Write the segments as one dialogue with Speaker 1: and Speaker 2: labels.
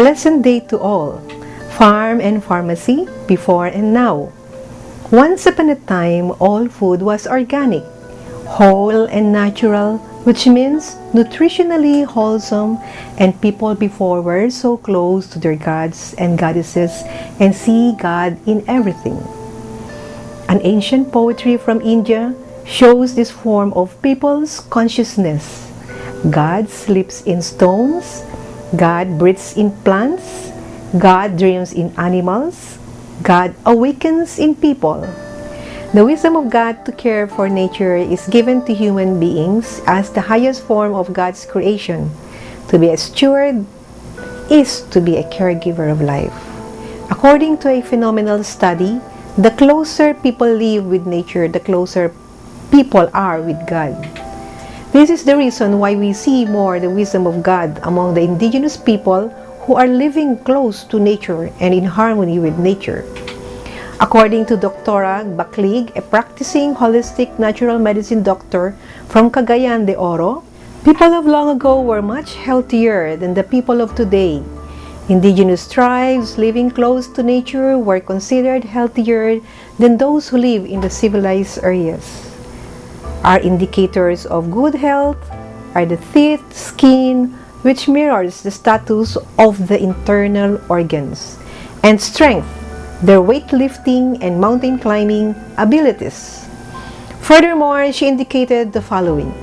Speaker 1: pleasant day to all. Pharm and pharmacy, before and now. Once upon a time, all food was organic, whole and natural, which means nutritionally wholesome, and people before were so close to their gods and goddesses and see God in everything. An ancient poetry from India shows this form of people's consciousness. God sleeps in stones, God breathes in plants, God dreams in animals, God awakens in people. The wisdom of God to care for nature is given to human beings as the highest form of God's creation. To be a steward is to be a caregiver of life. According to a phenomenal study, the closer people live with nature, the closer people are with God. This is the reason why we see more the wisdom of God among the indigenous people who are living close to nature and in harmony with nature. According to Dr. Baclig, a practicing holistic natural medicine doctor from Cagayan de Oro, people of long ago were much healthier than the people of today. Indigenous tribes living close to nature were considered healthier than those who live in the civilized areas. Our indicators of good health are the teeth, skin, which mirrors the status of the internal organs, and strength, their weightlifting and mountain climbing abilities. Furthermore, she indicated the following.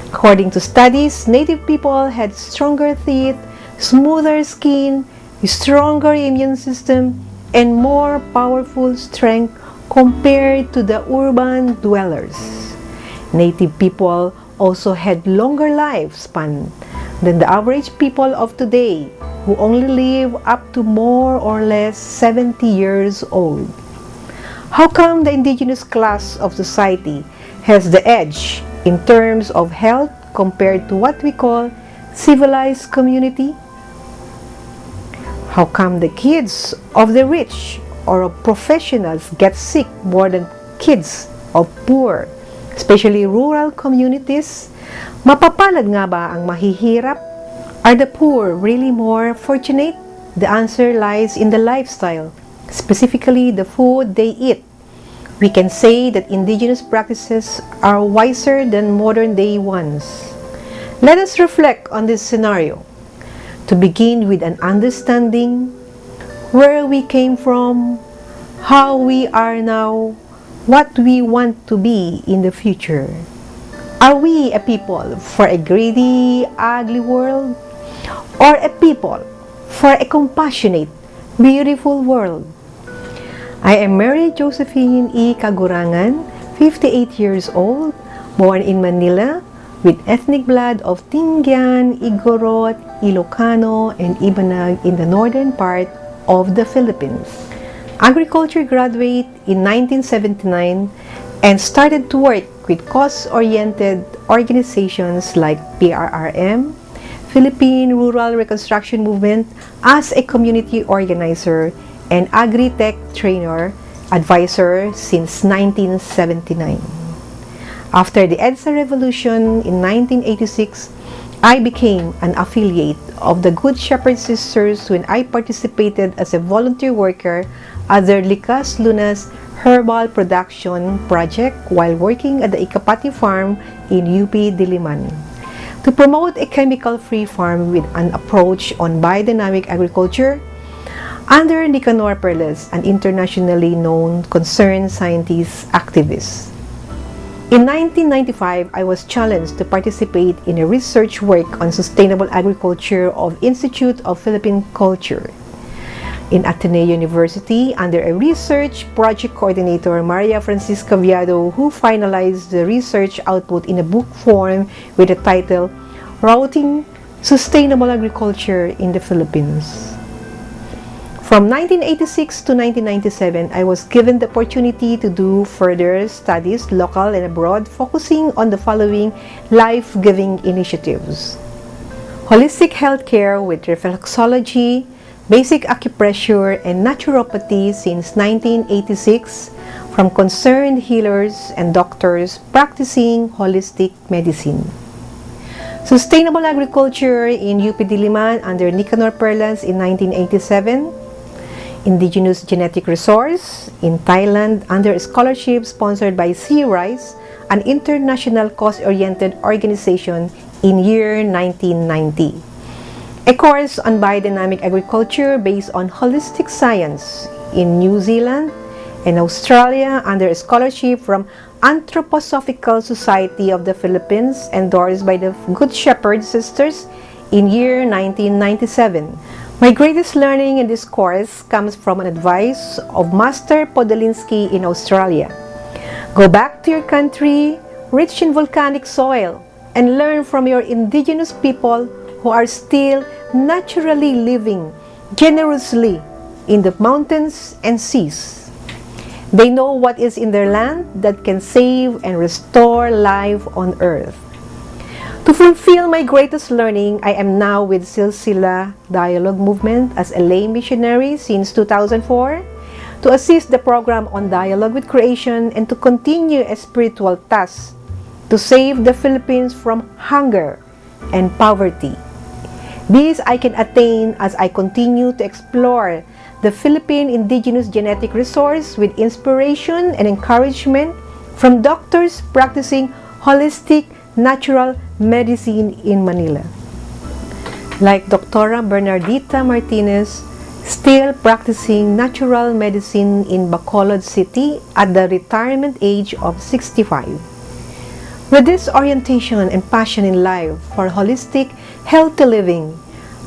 Speaker 1: According to studies, native people had stronger teeth, smoother skin, stronger immune system, and more powerful strength compared to the urban dwellers. Native people also had longer lifespan than the average people of today, who only live up to more or less 70 years old. How come the indigenous class of society has the edge in terms of health compared to what we call civilized community? How come the kids of the rich or of professionals get sick more than kids of poor, especially rural communities? Mapapalad nga ba ang mahihirap? Are the poor really more fortunate? The answer lies in the lifestyle, specifically the food they eat. We can say that indigenous practices are wiser than modern day ones. Let us reflect on this scenario. To begin with an understanding where we came from, how we are now, what we want to be in the future. Are we a people for a greedy, ugly world? Or a people for a compassionate, beautiful world? I am Mary Josephine E. Kagurangan, 58 years old, born in Manila, with ethnic blood of Tingyan, Igorot, Ilocano, and Ibanag in the northern part of the Philippines. Agriculture graduate in 1979 and started to work with cause-oriented organizations like PRRM, Philippine Rural Reconstruction Movement, as a community organizer and agri-tech trainer advisor since 1979. After the EDSA revolution in 1986, I became an affiliate of the Good Shepherd Sisters when I participated as a volunteer worker at their Likas Lunas herbal production project while working at the Ikapati farm in UP Diliman. To promote a chemical-free farm with an approach on biodynamic agriculture, under Nicanor Perles, an internationally known concerned scientist activist. In 1995, I was challenged to participate in a research work on sustainable agriculture of Institute of Philippine Culture in Ateneo University under a research project coordinator, Maria Francisca Viado, who finalized the research output in a book form with the title Routing Sustainable Agriculture in the Philippines. From 1986 to 1997, I was given the opportunity to do further studies, local and abroad, focusing on the following life-giving initiatives: holistic healthcare with reflexology, basic acupressure, and naturopathy since 1986 from concerned healers and doctors practicing holistic medicine. Sustainable agriculture in UP Diliman under Nicanor Perlas in 1987. Indigenous genetic resource in Thailand under a scholarship sponsored by Sea Rice, an international cost-oriented organization in year 1990. A course on biodynamic agriculture based on holistic science in New Zealand and Australia under a scholarship from Anthroposophical Society of the Philippines endorsed by the Good Shepherd Sisters in year 1997. My greatest learning in this course comes from an advice of Master Podolinsky in Australia. Go back to your country, rich in volcanic soil, and learn from your indigenous people who are still naturally living generously in the mountains and seas. They know what is in their land that can save and restore life on earth. To fulfill my greatest learning, I am now with Silsila Dialogue Movement as a lay missionary since 2004 to assist the program on dialogue with creation and to continue a spiritual task to save the Philippines from hunger and poverty. This I can attain as I continue to explore the Philippine indigenous genetic resource with inspiration and encouragement from doctors practicing holistic natural medicine in Manila. Like Dr. Bernardita Martinez, still practicing natural medicine in Bacolod City at the retirement age of 65. With this orientation and passion in life for holistic, healthy living,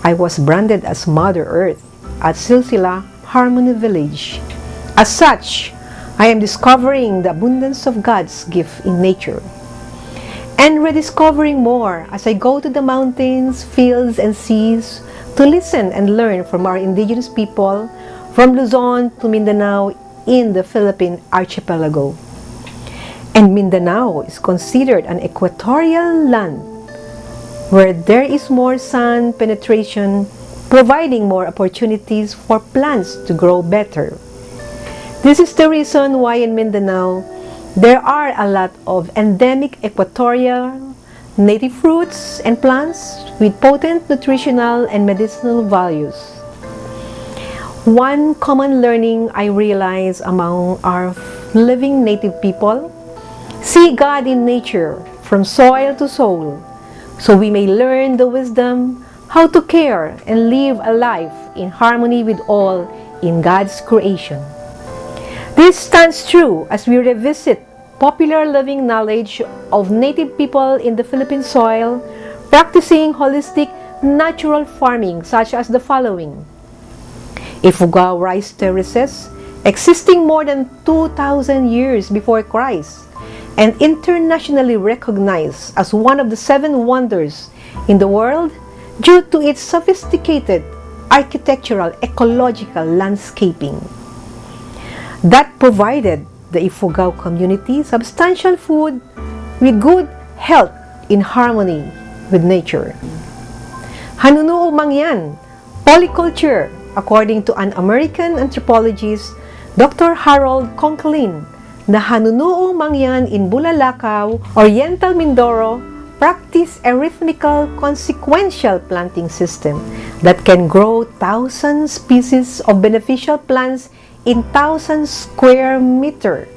Speaker 1: I was branded as Mother Earth at Silsila Harmony Village. As such, I am discovering the abundance of God's gift in nature and rediscovering more as I go to the mountains, fields, and seas to listen and learn from our indigenous people from Luzon to Mindanao in the Philippine archipelago. And Mindanao is considered an equatorial land where there is more sun penetration, providing more opportunities for plants to grow better. This is the reason why in Mindanao, there are a lot of endemic equatorial native fruits and plants with potent nutritional and medicinal values. One common learning I realize among our living native people: see God in nature from soil to soul, so we may learn the wisdom how to care and live a life in harmony with all in God's creation. This stands true as we revisit popular living knowledge of native people in the Philippine soil, practicing holistic natural farming such as the following: Ifugao rice terraces, existing more than 2,000 years before Christ, and internationally recognized as one of the 7 wonders in the world due to its sophisticated architectural ecological landscaping that provided the Ifugao community substantial food with good health in harmony with nature. Hanunuo Mangyan, polyculture, according to an American anthropologist, Dr. Harold Conklin, the Hanunuo Mangyan in Bulalakaw, Oriental Mindoro, practice a rhythmical, consequential planting system that can grow 1,000 species of beneficial plants in 1,000 square meter,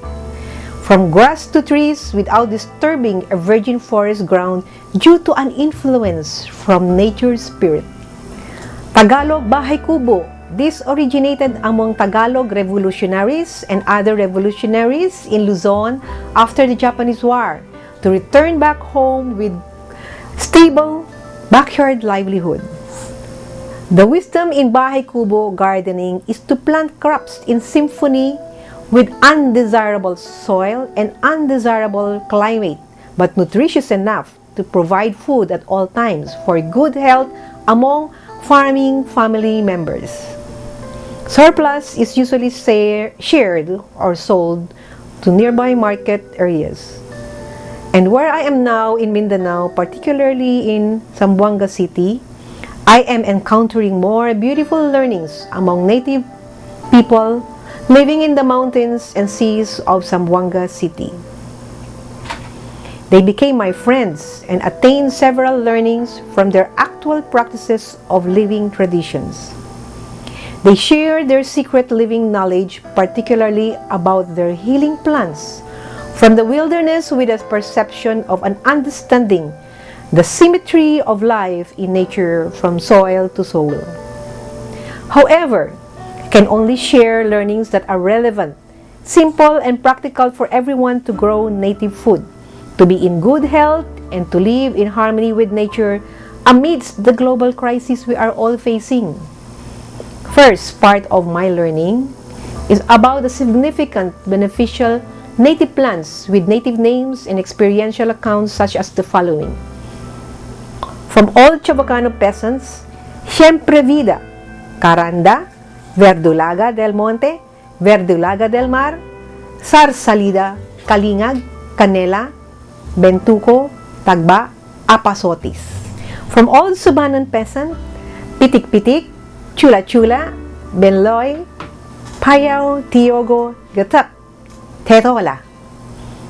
Speaker 1: from grass to trees without disturbing a virgin forest ground due to an influence from nature's spirit. Tagalog Bahay Kubo. This originated among Tagalog revolutionaries and other revolutionaries in Luzon after the Japanese War to return back home with stable backyard livelihood. The wisdom in Bahay Kubo gardening is to plant crops in symphony with undesirable soil and undesirable climate, but nutritious enough to provide food at all times for good health among farming family members. Surplus is usually shared or sold to nearby market areas. And where I am now in Mindanao, particularly in Zamboanga City, I am encountering more beautiful learnings among native people living in the mountains and seas of Zamboanga City. They became my friends and attained several learnings from their actual practices of living traditions. They shared their secret living knowledge, particularly about their healing plants, from the wilderness with a perception of an understanding the symmetry of life in nature from soil to soul. However, I can only share learnings that are relevant, simple, and practical for everyone to grow native food, to be in good health, and to live in harmony with nature amidst the global crisis we are all facing. First part of my learning is about the significant beneficial native plants with native names and experiential accounts such as the following. From old Chavacano peasants, Siempre Vida, Caranda, Verdulaga del Monte, Verdulaga del Mar, Sarsalida, Kalingag, Canela, Bentuco, Tagba, Apasotis. From old Subanon peasant, Pitik-Pitik, Chula-Chula, Benloy, Payao, Tiogo, Gatak, Tetola.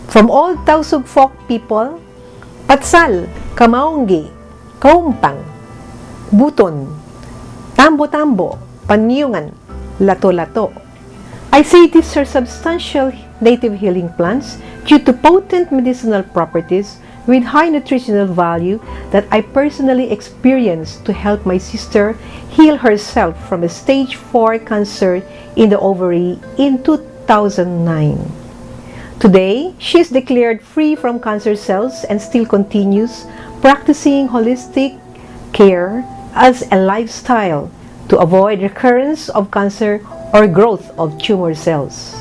Speaker 1: From old Tausug folk people, Patsal, Kamaungi, Kaumpang, Buton, Tambo-Tambo, Panyungan, Lato-Lato. I say these are substantial native healing plants due to potent medicinal properties with high nutritional value that I personally experienced to help my sister heal herself from a stage 4 cancer in the ovary in 2009. Today, she is declared free from cancer cells and still continues practicing holistic care as a lifestyle to avoid recurrence of cancer or growth of tumor cells.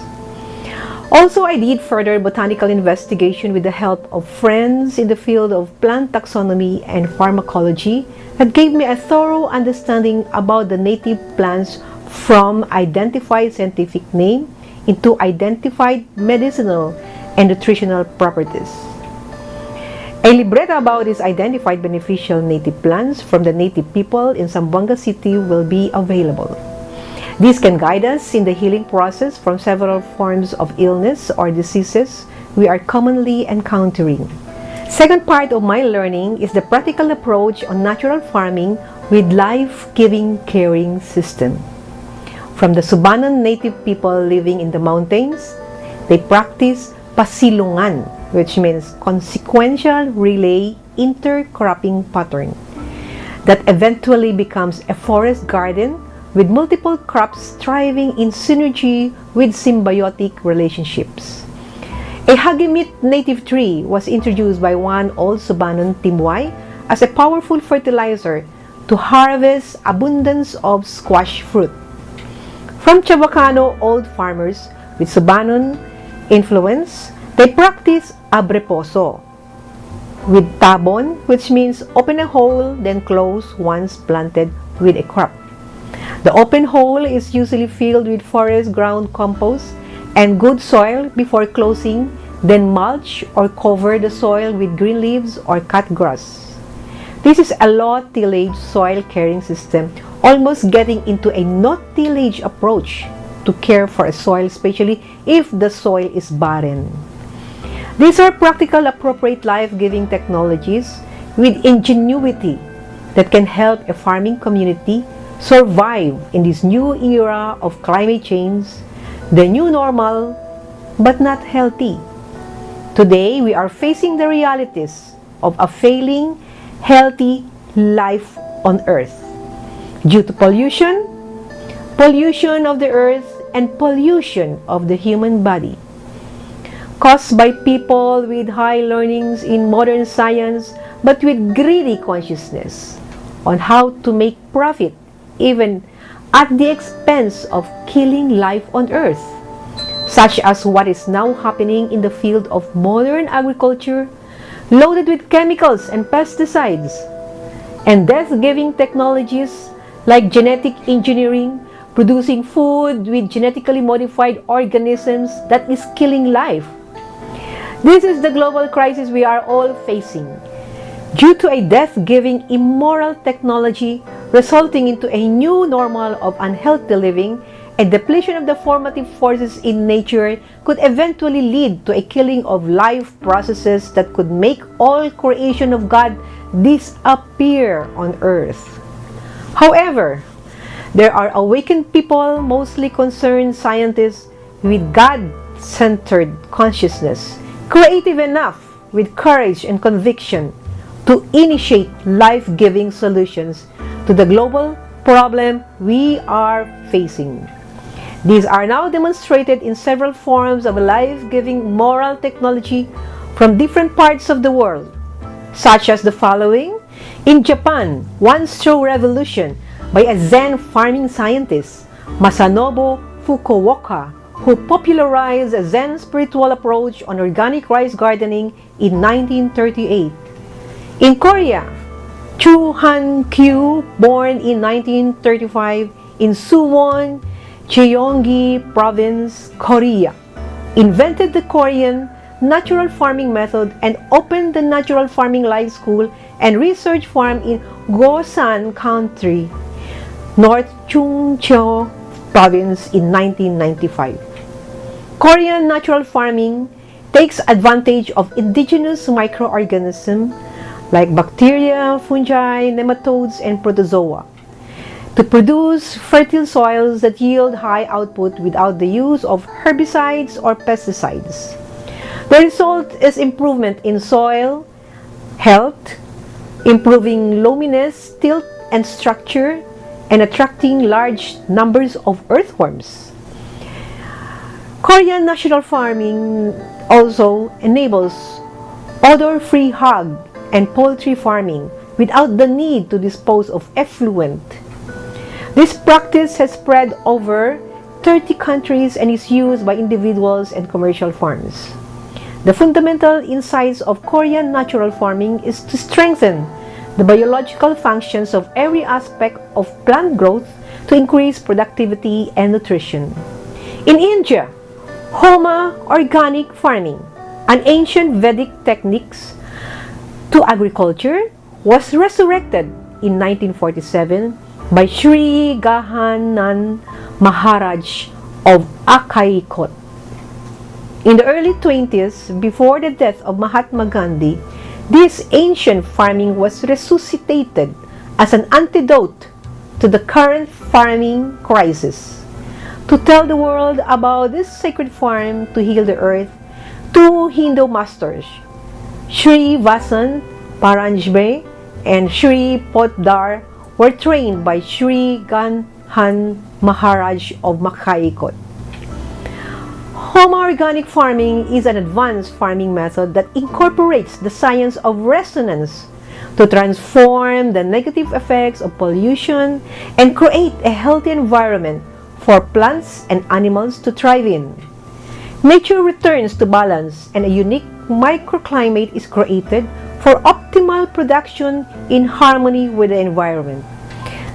Speaker 1: Also, I did further botanical investigation with the help of friends in the field of plant taxonomy and pharmacology that gave me a thorough understanding about the native plants from identified scientific name into identified medicinal and nutritional properties. A libretto about these identified beneficial native plants from the native people in Zamboanga City will be available. This can guide us in the healing process from several forms of illness or diseases we are commonly encountering. Second part of my learning is the practical approach on natural farming with life-giving caring system. From the Subanon native people living in the mountains, they practice pasilungan, which means consequential relay intercropping pattern that eventually becomes a forest garden with multiple crops thriving in synergy with symbiotic relationships. A hagimit native tree was introduced by one old Subanon Timway as a powerful fertilizer to harvest abundance of squash fruit. From Chavacano old farmers with Subanon influence, they practice abreposo with tabon, which means open a hole then close once planted with a crop. The open hole is usually filled with forest ground compost and good soil before closing, then mulch or cover the soil with green leaves or cut grass. This is a low tillage soil caring system, almost getting into a no tillage approach to care for a soil, especially if the soil is barren. These are practical, appropriate life-giving technologies with ingenuity that can help a farming community survive in this new era of climate change, the new normal, but not healthy. Today, we are facing the realities of a failing, healthy life on Earth due to pollution of the earth, and pollution of the human body, caused by people with high learnings in modern science but with greedy consciousness on how to make profit even at the expense of killing life on earth, such as what is now happening in the field of modern agriculture loaded with chemicals and pesticides, and death-giving technologies like genetic engineering, producing food with genetically modified organisms that is killing life. This is the global crisis we are all facing, due to a death-giving immoral technology resulting into a new normal of unhealthy living A depletion of the formative forces in nature could eventually lead to a killing of life processes that could make all creation of God disappear on earth. However, there are awakened people, mostly concerned scientists with God-centered consciousness, creative enough with courage and conviction to initiate life-giving solutions to the global problem we are facing. These are now demonstrated in several forms of life-giving moral technology from different parts of the world, such as the following. In Japan, one straw revolution by a Zen farming scientist, Masanobu Fukuoka, who popularized a Zen spiritual approach on organic rice gardening in 1938. In Korea, Chu Han-kyu, born in 1935 in Suwon, Gyeonggi Province, Korea, invented the Korean natural farming method and opened the Natural Farming Life School and Research Farm in Gosan County, North Chungcheong Province in 1995. Korean natural farming takes advantage of indigenous microorganisms like bacteria, fungi, nematodes, and protozoa to produce fertile soils that yield high output without the use of herbicides or pesticides. The result is improvement in soil health, improving loaminess, tilt, and structure, and attracting large numbers of earthworms. Korean natural farming also enables odor-free hog and poultry farming without the need to dispose of effluent. This practice has spread over 30 countries and is used by individuals and commercial farms. The fundamental insights of Korean natural farming is to strengthen the biological functions of every aspect of plant growth to increase productivity and nutrition. In India, Homa organic farming, an ancient Vedic technique to agriculture, was resurrected in 1947 by Sri Gahanan Maharaj of Akaikot. In the early 20s, before the death of Mahatma Gandhi, this ancient farming was resuscitated as an antidote to the current farming crisis. To tell the world about this sacred farm to heal the earth, two Hindu masters, Sri Vasan Paranjbe and Sri Potdar, were trained by Sri Ganhan Maharaj of Makaikot. Home organic farming is an advanced farming method that incorporates the science of resonance to transform the negative effects of pollution and create a healthy environment for plants and animals to thrive in. Nature returns to balance and a unique microclimate is created for optimal production in harmony with the environment.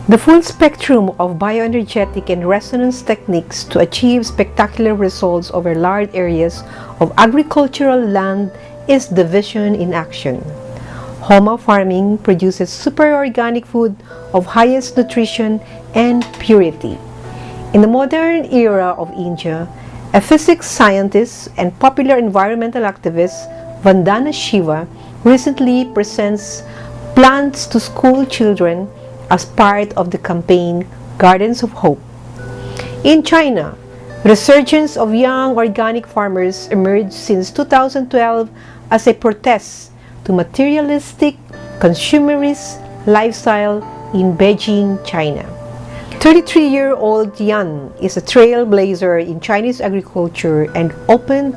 Speaker 1: The full spectrum of bioenergetic and resonance techniques to achieve spectacular results over large areas of agricultural land is the vision in action. Homa farming produces superorganic food of highest nutrition and purity. In the modern era of India, a physics scientist and popular environmental activist, Vandana Shiva, recently presents plants to school children as part of the campaign Gardens of Hope. In China, resurgence of young organic farmers emerged since 2012 as a protest to materialistic, consumerist lifestyle in Beijing, China. 33-year-old Yan is a trailblazer in Chinese agriculture and opened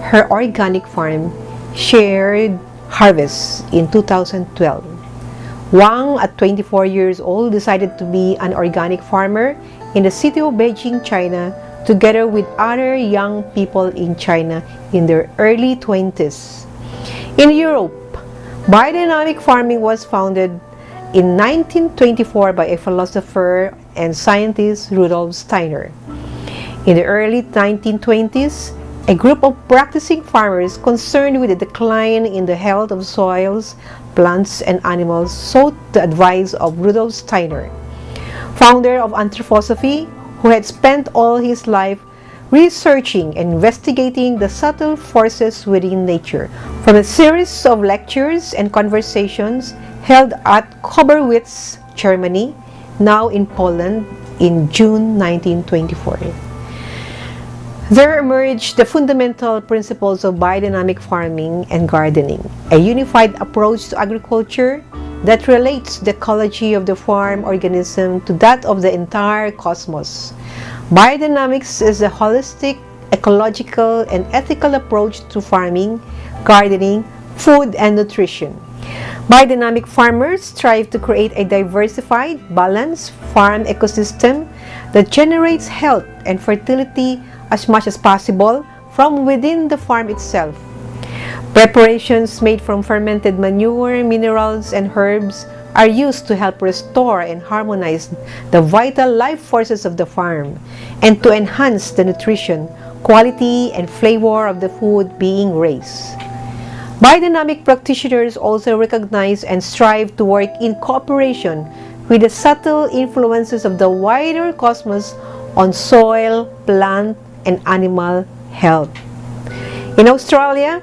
Speaker 1: her organic farm, Shared Harvest, in 2012. Wang, at 24 years old, decided to be an organic farmer in the city of Beijing, China, together with other young people in China in their early 20s. In Europe, biodynamic farming was founded in 1924 by a philosopher and scientist, Rudolf Steiner. In the early 1920s, a group of practicing farmers concerned with the decline in the health of soils, plants, and animals sought the advice of Rudolf Steiner, founder of anthroposophy, who had spent all his life researching and investigating the subtle forces within nature. From a series of lectures and conversations held at Kobernitz, Germany, now in Poland, in June 1924. There emerged the fundamental principles of biodynamic farming and gardening, a unified approach to agriculture that relates the ecology of the farm organism to that of the entire cosmos. Biodynamics is a holistic, ecological, and ethical approach to farming, gardening, food, and nutrition. Biodynamic farmers strive to create a diversified, balanced farm ecosystem that generates health and fertility as much as possible from within the farm itself. Preparations made from fermented manure, minerals, and herbs are used to help restore and harmonize the vital life forces of the farm and to enhance the nutrition, quality, and flavor of the food being raised. Biodynamic practitioners also recognize and strive to work in cooperation with the subtle influences of the wider cosmos on soil, plant, and animal health. In Australia,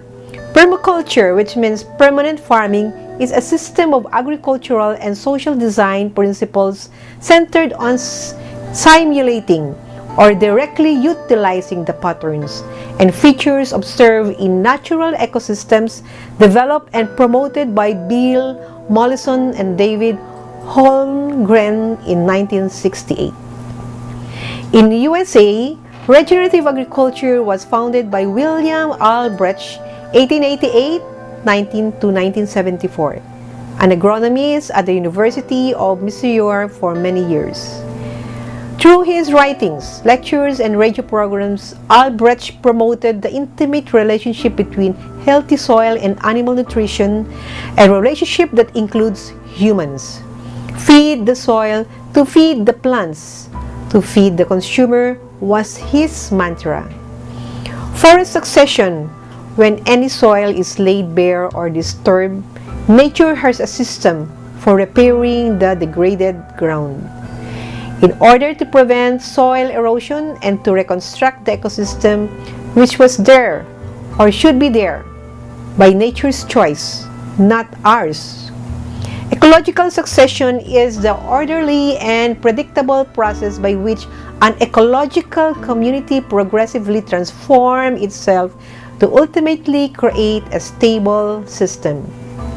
Speaker 1: permaculture, which means permanent farming, is a system of agricultural and social design principles centered on simulating or directly utilizing the patterns and features observed in natural ecosystems developed and promoted by Bill Mollison and David Holmgren in 1968. In the USA, regenerative agriculture was founded by William Albrecht 1888 to 1974, an agronomist at the University of Missouri for many years. Through his writings, lectures, and radio programs, Albrecht promoted the intimate relationship between healthy soil and animal nutrition, a relationship that includes humans. Feed the soil to feed the plants, to feed the consumer was his mantra. Forest succession. When any soil is laid bare or disturbed, nature has a system for repairing the degraded ground. In order to prevent soil erosion and to reconstruct the ecosystem which was there or should be there by nature's choice, not ours. Ecological succession is the orderly and predictable process by which an ecological community progressively transforms itself to ultimately create a stable system.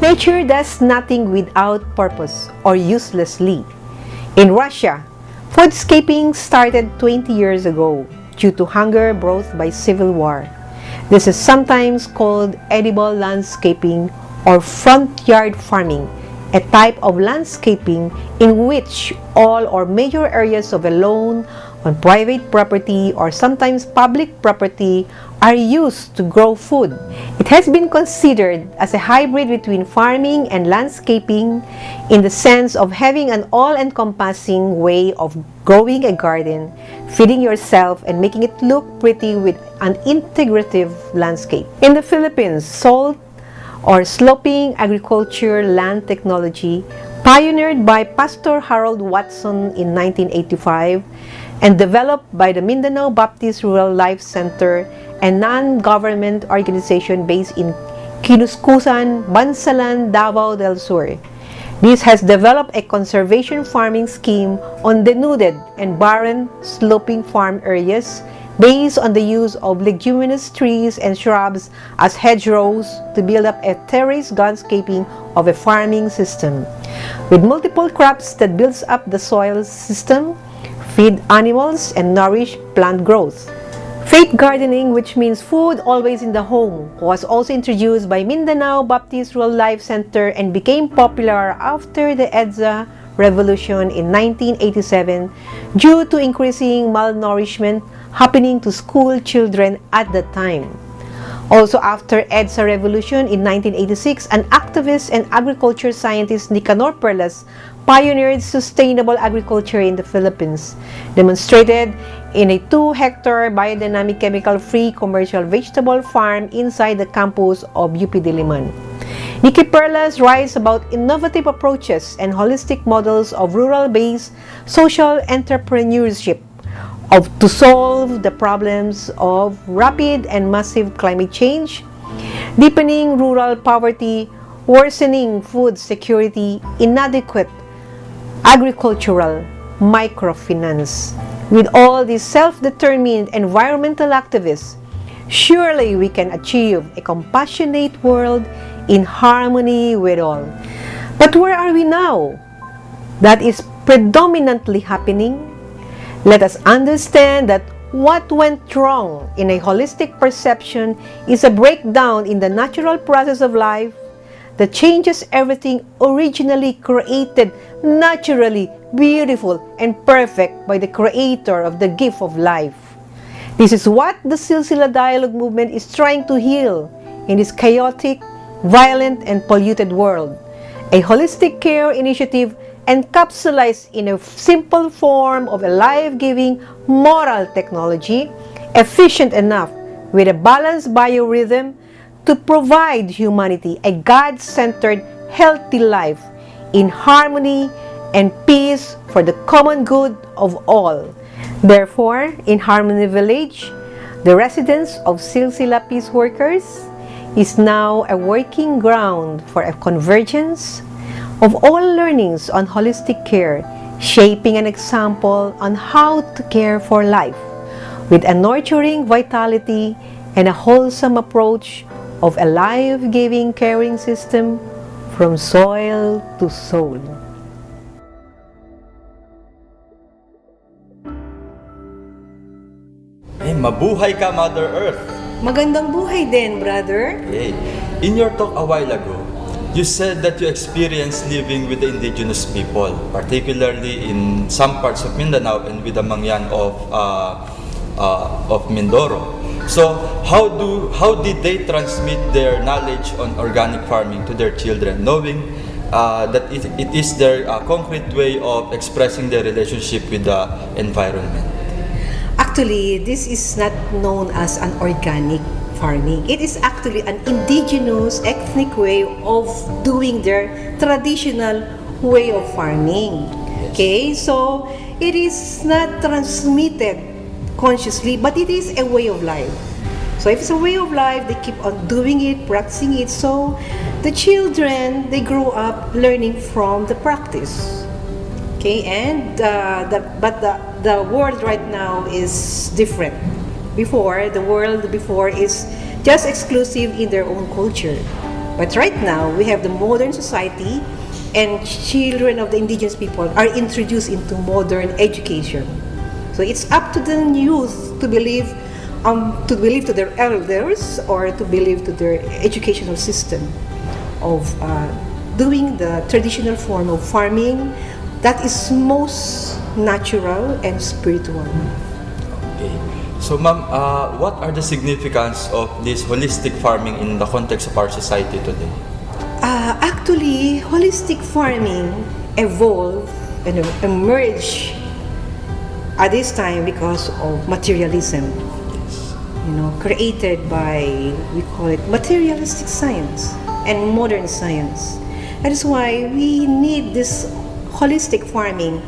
Speaker 1: Nature does nothing without purpose or uselessly. In Russia, foodscaping started 20 years ago due to hunger brought by civil war. This is sometimes called edible landscaping or front yard farming, a type of landscaping in which all or major areas of a lawn on private property or sometimes public property are used to grow food. It has been considered as a hybrid between farming and landscaping in the sense of having an all-encompassing way of growing a garden, feeding yourself, and making it look pretty with an integrative landscape. In the Philippines, salt or sloping agriculture land technology, pioneered by Pastor Harold Watson in 1985 and developed by the Mindanao Baptist Rural Life Center, a non-government organization based in Kinuskusan, Bansalan, Davao del Sur. This has developed a conservation farming scheme on denuded and barren sloping farm areas based on the use of leguminous trees and shrubs as hedgerows to build up a terraced landscaping of a farming system, with multiple crops that builds up the soil system, feed animals, and nourish plant growth. Faith gardening, which means food always in the home, was also introduced by Mindanao Baptist Rural Life Center and became popular after the EDSA revolution in 1987 due to increasing malnourishment happening to school children at the time. Also after EDSA revolution in 1986, an activist and agriculture scientist Nicanor Perlas pioneered sustainable agriculture in the Philippines, demonstrated in a 2-hectare biodynamic chemical-free commercial vegetable farm inside the campus of UP Diliman. Nikki Perlas writes about innovative approaches and holistic models of rural-based social entrepreneurship, to solve the problems of rapid and massive climate change, deepening rural poverty, worsening food security, inadequate agricultural microfinance. With all these self-determined environmental activists, surely we can achieve a compassionate world in harmony with all. But where are we now? That is predominantly happening. Let us understand that what went wrong in a holistic perception is a breakdown in the natural process of life that changes everything originally created naturally, beautiful, and perfect by the creator of the gift of life. This is what the Silsila Dialogue movement is trying to heal in this chaotic, violent, and polluted world. A holistic care initiative encapsulated in a simple form of a life-giving moral technology, efficient enough with a balanced biorhythm to provide humanity a God-centered, healthy life in harmony and peace for the common good of all. Therefore, in Harmony Village, the residence of Silsila Peace Workers is now a working ground for a convergence of all learnings on holistic care, shaping an example on how to care for life with a nurturing vitality and a wholesome approach of a life-giving caring system from soil to soul.
Speaker 2: Mabuhay ka, Mother Earth!
Speaker 1: Magandang buhay din, brother.
Speaker 2: Hey, in your talk a while ago, you said that you experienced living with the indigenous people, particularly in some parts of Mindanao and with the Mangyan of Mindoro. So, how did they transmit their knowledge on organic farming to their children, knowing that it is their concrete way of expressing their relationship with the environment?
Speaker 1: Actually, this is not known as an organic farming. It is actually an indigenous ethnic way of doing their traditional way of farming.
Speaker 2: Yes.
Speaker 1: Okay, so it is not transmitted consciously, but it is a way of life. So if it's a way of life, they keep on doing it, practicing it. So the children, they grow up learning from the practice. Okay, and the world right now is different. The world before is just exclusive in their own culture. But right now, we have the modern society, and children of the indigenous people are introduced into modern education. So it's up to the youth to believe to their elders or to believe to their educational system of doing the traditional form of farming that is most natural and spiritual.
Speaker 2: Okay. So, ma'am, what are the significance of this holistic farming in the context of our society today?
Speaker 1: Actually, holistic farming evolved and emerged at this time because of materialism. Created by, we call it materialistic science and modern science. That is why we need this holistic farming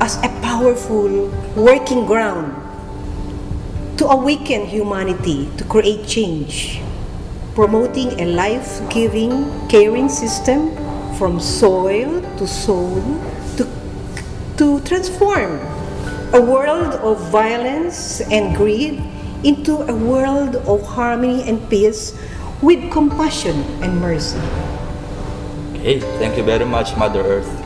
Speaker 1: as a powerful working ground to awaken humanity, to create change, promoting a life-giving, caring system from soil to soul to transform a world of violence and greed into a world of harmony and peace with compassion and mercy.
Speaker 2: Okay, thank you very much, Mother Earth.